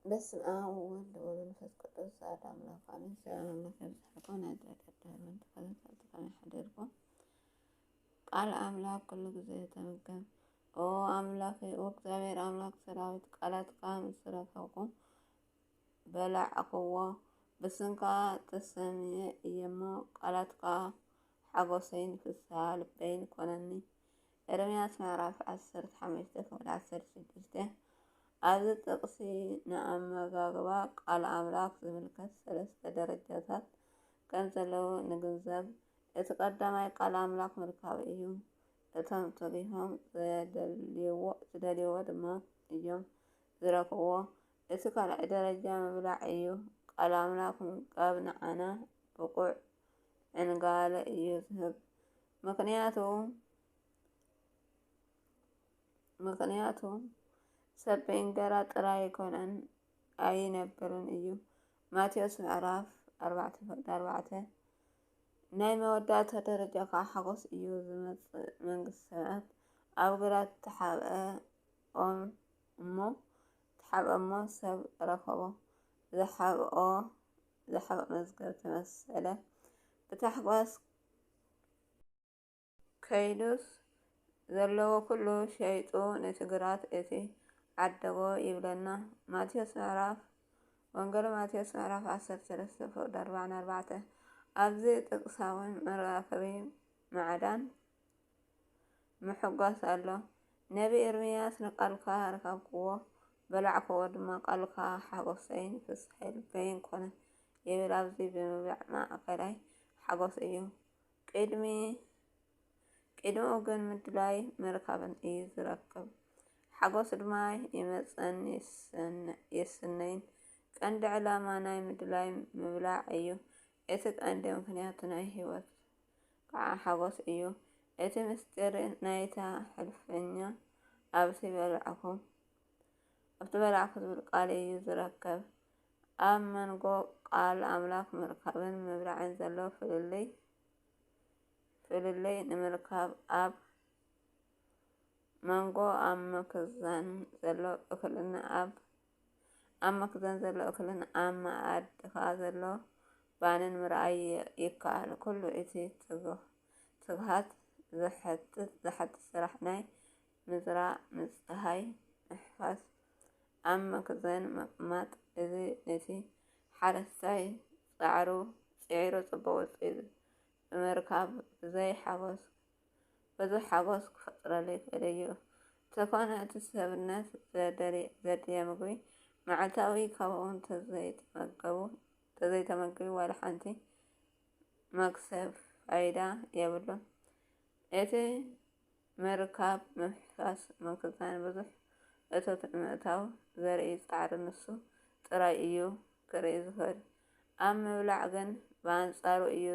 بسم الله والولد والمنفس قدوس أحد أملاك آمين سلام الله يرزقكم أدرك الدهر وأنت قد سألتكم يحضركم ቃል አምላክ ሁሉ ጊዜ ተመገብ ኦ አምላክ እግዚአብሔር አምላክ ሰራዊት ቃላትካ ምስረከብኩ በላዕክዎ ብስንካ ተሰምየ እየሞ ቃላትካ ሓጎሰይን ፍስሃ ልበይን ኮነኒ ኤርምያስ ምዕራፍ 15-16 ኣብዚ ጥቕሲ ንኣመጋግባ ቃል ኣምላክ ዝምልከት ሰለስተ ደረጃታት ከም ዘለዉ ንግንዘብ። እቲ ቀዳማይ ቃል ኣምላክ ምርካብ እዩ። እቶም ተሪሆም ዝደልይዎ ድማ እዮም ዝረክብዎ። እቲ ካልኣይ ደረጃ ምብላዕ እዩ። ቃል ኣምላክ ምምጋብ ንዓና ብቁዕ ዕንጋለ እዩ ዝህብ። ምክንያቱ ሰብ ብእንጀራ ጥራይ ኣይኮነን ኣይነብርን እዩ። ማቴዎስ ምዕራፍ 4:4 ናይ መወዳእታ ደረጃ ከዓ ሓጎስ እዩ ዝመጽእ መንግስቲ ሰማያት ኣብ ግራት ተሓብአ እሞ ሰብ ረኸቦ ዝሓብኦ መዝገብ ተመሰለ ብታሕጓስ ከይዱስ ዘለዎ ኩሉ ሸይጡ ነቲ ግራት እቲ ዓደጎ ይብለና። ወንጌል ማቴዎስ ምዕራፍ 13:44 ኣብዚ ጥቅሳውን መራኸቢ ማዕዳን ምሕጓስ ኣሎ። ነቢ ኤርምያስ ንቃልካ ረከብክዎ በላዕክዎ ድማ ቃልካ ሓጎሰይን ፍስሐ ልበይን ኮነ ይብል። ኣብዚ ብምብላዕ ማእከላይ ሓጎስ እዩ። ቅድሚ ግን ምድላይ ምርካብን እዩ ዝረክብ። ሓጎስ ድማ ይመፀን የስነይን። ቀንዲ ዕላማ ናይ ምድላይ ምብላዕ እዩ። እቲ ቀንዲ ምክንያቱ ናይ ህይወት ከዓ ሓጎስ እዩ። እቲ ምስጢር ናይታ ሕልፈኛ ኣብቲ በላዕኩ ዝብል ቃል እዩ ዝርከብ። ኣብ መንጎ ቃል ኣምላክ ምርካብን ምብላዕን ዘሎ ፍልልይ ንምርካብ ኣብ መንጎ ኣብ መክዘን ዘሎ እክልን ኣብ መኣድካ ዘሎ ባንን ምርኣይ ይከኣል። ኩሉ እቲ ትግሃት ዝሓትት ስራሕ ናይ ምዝራእ፣ ምፅሃይ፣ ምሕፋስ፣ ኣብ መክዘን ምቕማጥ እዚ ነቲ ሓረስታይ ፃዕሩ ፅቡቅ ውፅኢት ብምርካብ ብዙሕ ሓጎስ ክፈጥረሉ ይኽእል እዩ። ተኾነ እቲ ሰብነት ዘድልየ ምግቢ መዓልታዊ ካብኡ ተዘይተመገቡ ዋላ ሓንቲ መክሰብ ፋይዳ የብሉን። እቲ ምርካብ፣ ምሕፋስ፣ ምክዛን ብዙሕ እቶት ንምእታው ዘርኢ ፃዕሪ ንሱ ጥራይ እዩ ክርኢ ዝኽእል። ኣብ ምብላዕ ግን ብኣንጻሩ እዩ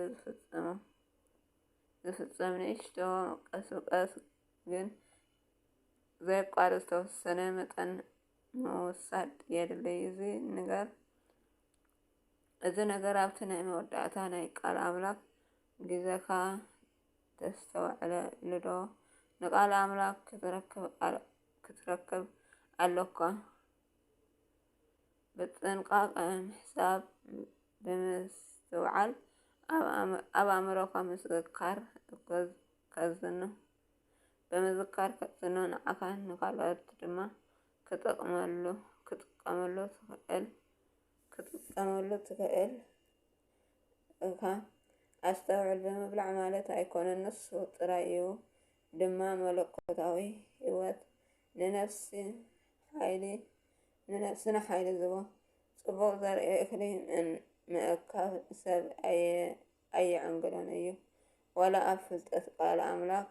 ዝፍጸም። ንእሽቶ ቀስ ብቀስ ግን ዘየቋርጥ ዝተወሰነ መጠን ምውሳድ የድሊ። እዚ ነገር ኣብቲ ናይ መወዳእታ ናይ ቃል ኣምላክ ግዜካ ተስተውዕለሉ ዶ? ንቃል ኣምላክ ክትረክብ ኣለካ። ብጥንቃቐ ምሕሳብ ብምስትውዓል ኣብ ኣእምሮካ ብምዝካር ከዝኖ ንዓኻን ንኻልኦት ድማ ክጥቀመሉ ትኽእል ኢኻ። ኣስተውዕል። ብምብላዕ ማለት ኣይኮነን ንሱ ጥራይ እዩ ድማ መለኮታዊ ህይወት ንነፍስና ሓይሊ ዝህቦ ጽቡቕ ዘርኢ እኽሊ ምእካብ ሰብ ኣየዕንግሎን እዩ። ዋላ ኣብ ፍልጠት ቃል ኣምላክ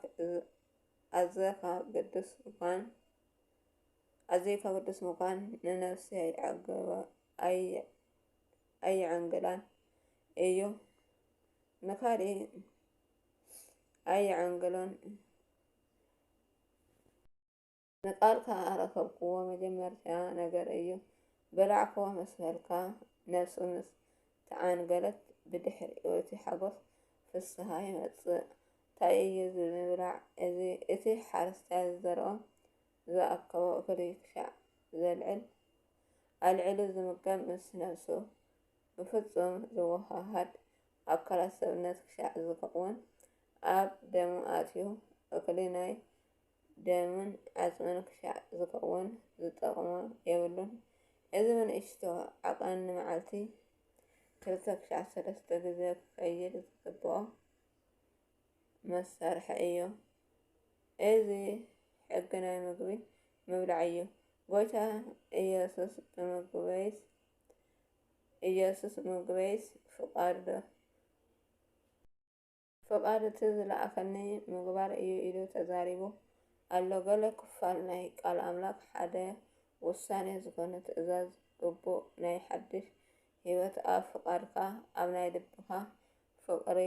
ኣዝየካ ቅዱስ ምዃን ንነፍሲ ኣየዕንግላን እዩ ንኻልእ ኣየዕንግሎን። ንቃልካ ረከብክዎ መጀመርታ ነገር እዩ። በላዕክዎ ምስ በልካ ነፍሱ ምስ ተዓንገለት ብድሕሪኡ እቲ ሓጎስ ፍስሃ ይመጽእ። እንታይ እዩ ምብላዕ? እቲ ሓረስታይ ዝዘርኦ ዝኣከቦ እኽሊ ክሳዕ ዘልዕል ኣልዕሉ ዝምገብ ምስ ነብሱ ብፍጹም ዝወሃሃድ ኣካላት ሰብነት ክሻዕ ዝኸውን ኣብ ደሙ ኣትዩ እክሊ ናይ ደምን ዓፅምን ክሻዕ ዝኸውን ዝጠቕሞ የብሉን። እዚ ብንእሽቶ ዓቐን ንመዓልቲ 2-3 ግዜ ክኸይድ ዝግብኦ መሳርሒ እዩ። እዚ ሕጊ ናይ ምግቢ ምብላዕ እዩ። ጎይታ ኢየሱስ ምግበይስ ፍቓዱ እቲ ዝለኣኸኒ ምግባር እዩ ኢሉ ተዛሪቡ ኣሎ። ገለ ክፋል ናይ ቃል ኣምላክ ሓደ ውሳኔ ዝኾነ ትእዛዝ ግቡእ ናይ ሓድሽ ህይወት ኣብ ፍቓድካ ኣብ ናይ ልብኻ ፍቕሪ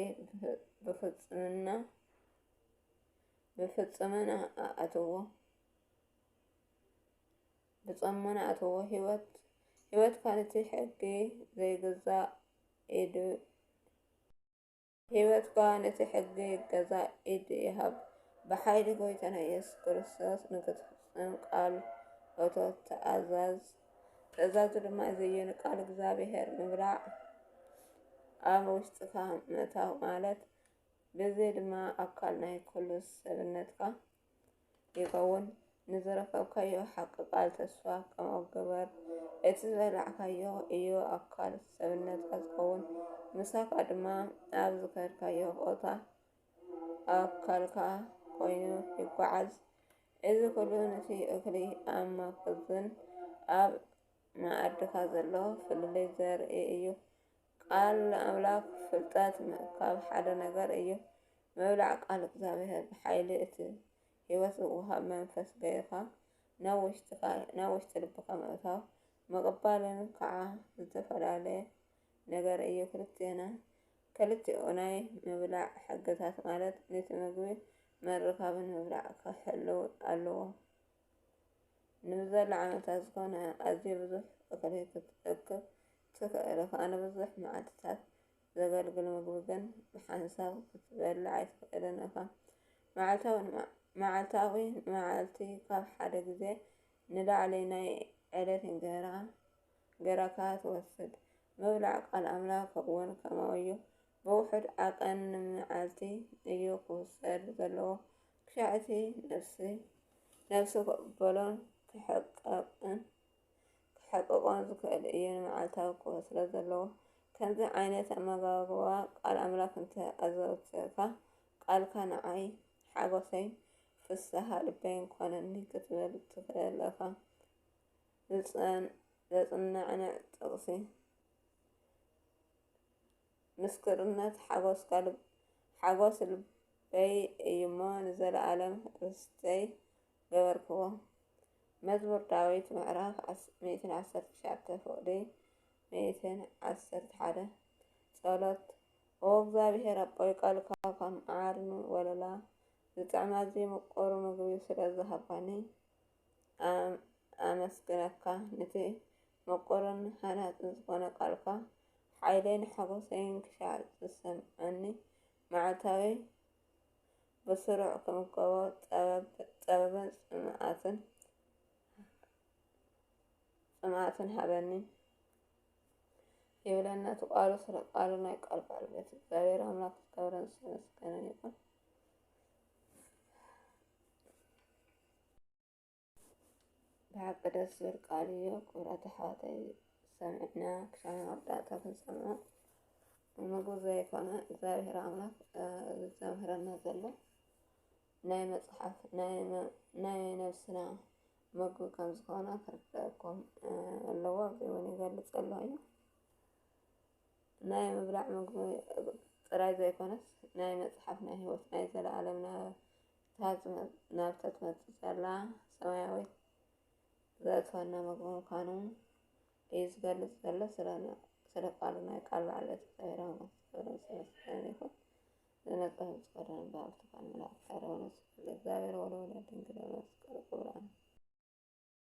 ብጽሞና ኣእትዎ። ህይወትካ ነቲ ሕጊ ዘይግዛእ ኢድ ይሃብ። ብሓይሊ ጎይታና ኢየሱስ ክርስቶስ ንክትፍጽም ቃልኦቶ ትእዛዙ ድማ እዚ እዩ። ንቃል እግዚኣብሔር ምብላዕ ኣብ ውሽጥካ ምእታው ማለት በዚ ድማ ኣካል ናይ ኩሉ ሰብነትካ ይኸውን። ንዝረኸብካዮ ሓቂ ቃል ተስፋ ከምኦ ግበር። እቲ ዝበላዕካዮ እዩ ኣካል ሰብነትካ ዝኸውን። ምሳኻ ድማ ኣብ ዝከድካዮ ቦታ ኣካልካ ኮይኑ ይጓዓዝ። እዚ ኩሉ ነቲ እኽሊ ኣብ መኽዘን ኣብ መኣድካ ዘሎ ፍልልይ ዘርኢ እዩ። ቃል ኣምላክ ፍልጠት ምእካብ ሓደ ነገር እዩ። ምብላዕ ቃል እግዚኣብሔር ብሓይሊ እቲ ህይወት ዝወሃብ መንፈስ ገይርካ ናብ ውሽጢ ልብካ ምእታው ምቕባልን ከዓ ዝተፈላለየ ነገር እዩ። ክልቲኡ ናይ ምብላዕ ሕግታት ማለት ነቲ ምግቢ ምርካብን ምብላዕ ክህልው ኣለዎም። ንዝዘሎ ዓመታት ዝኾነ ኣዝዩ ብዙሕ እኽሊ ክትእክብ ትኽእል ኢኻ። ንብዙሕ መዓልትታት ዘገልግል ምግቢ ግን ብሓንሳብ ክትበልዕ ኣይትኽእልን ኢኻ። መዓልታዊ ንመዓልቲ ካብ ሓደ ግዜ ንላዕሊ ናይ ዕለት እንጀራካ ትወስድ። ምብላዕ ቃል ኣምላክ እውን ከምኡ እዩ። ብውሑድ ዓቐን ንመዓልቲ እዩ ክውሰድ ዘለዎ። ክሻዕ እቲ ነፍሲ ክቕበሎን ክሕቅቆን ዝኽእል እዩ ንመዓልታዊ ክወስዶ ዘለዎ። ከምዚ ዓይነት ኣመጋግባ ቃል ኣምላክ እንተኣዘውቲርካ ቃልካ ንዓይ ሓጐሰይ ፍስሓ ልበይን ኮነኒ ክትብል ትኽእል ኢኻ። ዘጽናዕንዕ ጥቕሲ ምስክርነት ሓጐስ ልበይ እዩሞ ንዘለኣለም ርስተይ ገበርክዎ። መዝሙር ዳዊት ምዕራፍ 119:111 ጸሎት። ኦ እግዚአብሔር ኣቦይ ቃልካ ከም ዓርን ወለላ ዝጥዕም ኣዝዩ ምቁር ምግቢ ስለ ዝሃብካኒ ኣመስግነካ። ነቲ ምቁርን ሃናፅን ዝኾነ ቃልካ ሓይለይን ሓጎሰይን ክሻዕ ዝሰምዓኒ መዓልታዊ ብስሩዕ ክምገቦ ጥበብን ጽምኣትን ሃበኒ ይብለና እቲ ቃሉ። ስለ ቃሉ ናይ ቃል ባለቤት እግዚአብሔር ኣምላክ ዝከበረን ዝተመስገነን ይኹን። ብሓቂ ደስ ዝብል ቃል እዩ። ክቡራት ኣሕዋተይ ሰሚዕና ክሳብ መወዳእታ ክንሰምዖ ምግቢ ዘይኮነ እግዚአብሔር ኣምላክ ዘምህረና ዘሎ ናይ መጽሓፍ ናይ ነብስና ምግቢ ከም ዝኾነ ክርድአኩም ኣለዎ። እውን ይገልጽ ኣሎ እዩ። ናይ ምብላዕ ምግቢ ጥራይ ዘይኮነስ ናይ መጽሓፍ ናይ ህይወት ናይ ዘለኣለም ናብታ ትመጽእ ዘላ ሰማያዊት ዘእትወና ምግቢ ምዃኑ እዩ ዝገልጽ ዘሎ። ስለ ቃሉ ናይ ቃል ባለቤት እግዚአብሔር ኣምላክ ዝተመስገነ ይኹን። ዝነጽህ ዝቆረን ብኣብቲ ቃል መላእክት ሓይረውነ እግዚአብሔር ወለወለ ድንግል መስቀል ክቡራን